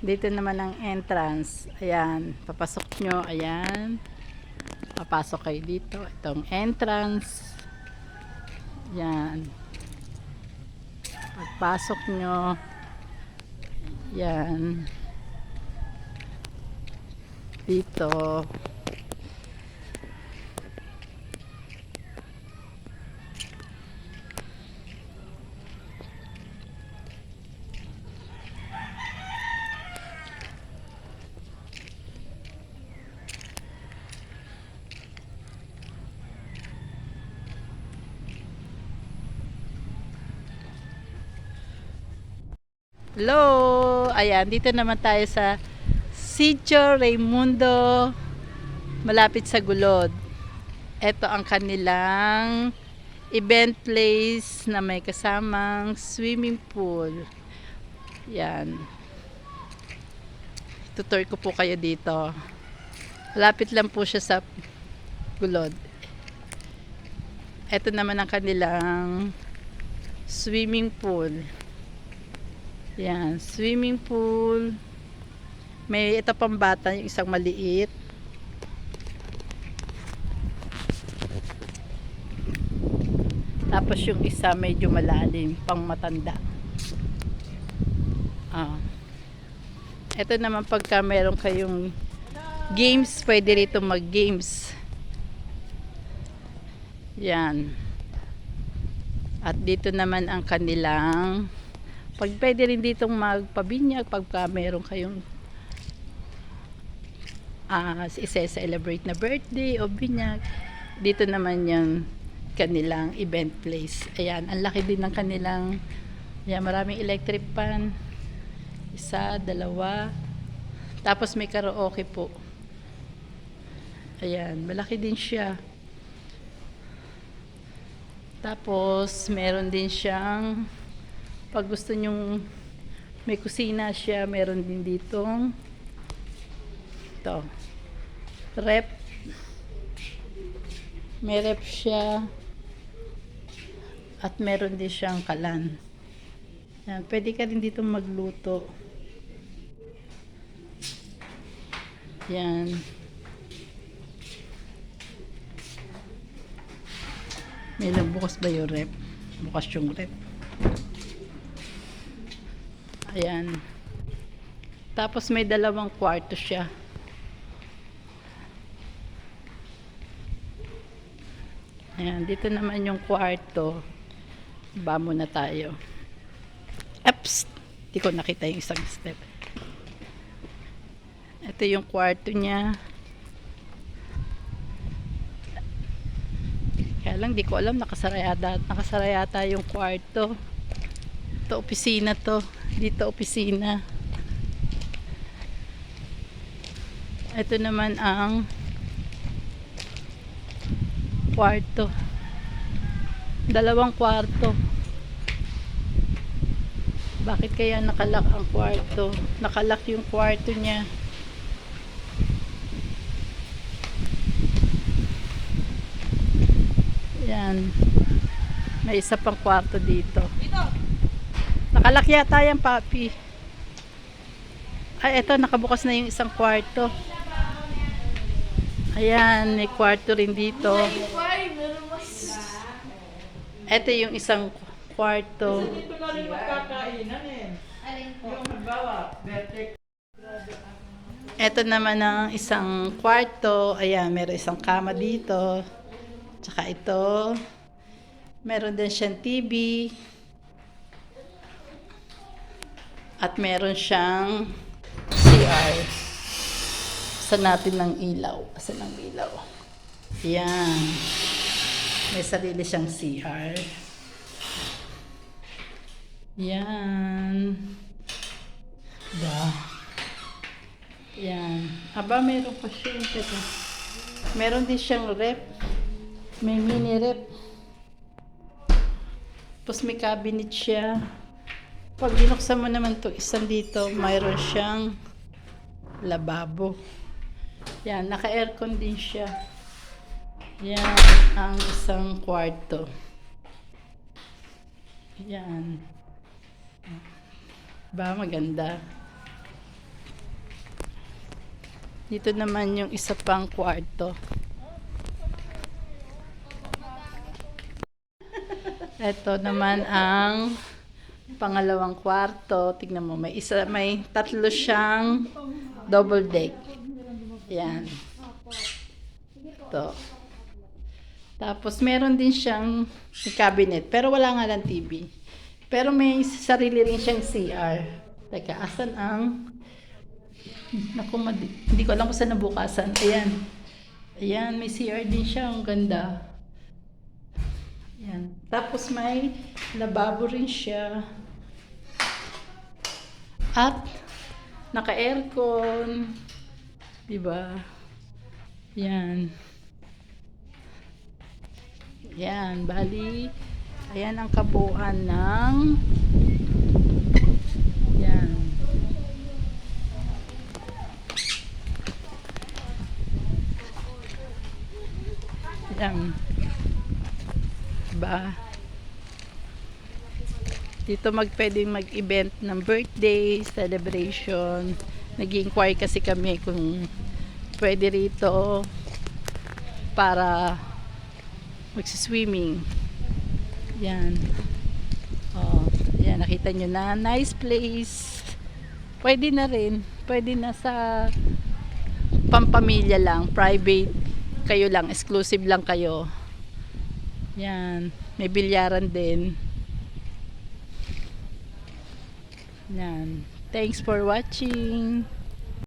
Dito naman ang entrance. Ayan, papasok nyo. Ayan, papasok kayo dito. Itong entrance. Ayan, pagpasok nyo, yan dito. Hello! Ayan, dito naman tayo sa Sitio Raimundo, malapit sa Gulod. Ito ang kanilang event place na may kasamang swimming pool. Yan. Tutur ko po kayo dito. Malapit lang po siya sa Gulod. Ito naman ang kanilang swimming pool. Yan, swimming pool. May ito pang bata, yung isang maliit. Tapos yung isa medyo malalim, pang matanda. Ito naman pagka meron kayong games, pwede rito mag-games. Yan. At dito naman ang kanilang pwede rin ditong magpabinyag pagka meron kayong i-celebrate na birthday o binyag. Dito naman yung kanilang event place. Ayan, ang laki din ng kanilang, ayan, maraming electric pan. Isa, dalawa. Tapos may karaoke po. Ayan, malaki din siya. Tapos meron din siyang, pag gusto nyong may kusina siya, meron din ditong ito, rep. May rep siya. At meron din siyang kalan. Yan, pwede ka rin dito magluto. Yan. May nagbukas ba yung rep? Bukas yung rep. Ayan. Tapos may dalawang kwarto siya. Ayan, dito naman yung kwarto. Ba muna tayo. Ups! Di ko nakita yung isang step. Ito yung kwarto niya. Kaya lang di ko alam, nakasara yata yung kwarto. Ito opisina to. Dito opisina. Ito naman ang kwarto. Dalawang kwarto. Bakit kaya nakalak ang kwarto? Nakalak yung kwarto niya. Yan. May isa pang kwarto dito. Nakalak yata yan, papi. Ay, eto, nakabukas na yung isang kwarto. Ayan, may kwarto rin dito. Ito yung isang kwarto. Ito naman ang isang kwarto. Ayan, meron isang kama dito. Tsaka ito. Meron din siyang TV. At meron siyang CR. Asan natin ng ilaw? Asan ang ilaw? Ayan. May sarili siyang CR. Yan. Yan. Aba, meron pa siya. Meron din siyang rep. May mini rep. Tapos may cabinet siya. Pag binuksan mo naman to isang dito, mayroon siyang lababo. Yan, naka-aircon din siya. Yan ang isang kwarto. Yan. Ba, maganda. Dito naman yung isa pang kwarto. Ito naman ang pangalawang kwarto. Tignan mo, may tatlo siyang double deck. Yan. Ito. Tapos meron din siyang cabinet, pero wala nga lang TV. Pero may sarili rin siyang CR. Teka, asan ang... Naku, hindi ko alam kung saan nabukasan. Ayan. Ayan, may CR din siya. Ang ganda. Ayan. Tapos may lababo rin siya. At naka-aircon. Diba? Ayan. Ayan, bali. Ayan ang kabuuan ng... Ayan. Ayan. Diba? Dito pwedeng mag-event ng birthday, celebration. Nag-inquire kasi kami kung pwede rito para magsiswimming. Yan. Oh, yan, nakita nyo na. Nice place. Pwede na rin. Pwede na sa pampamilya lang. Private. Kayo lang. Exclusive lang kayo. Yan. May bilyaran din. Yan. Thanks for watching.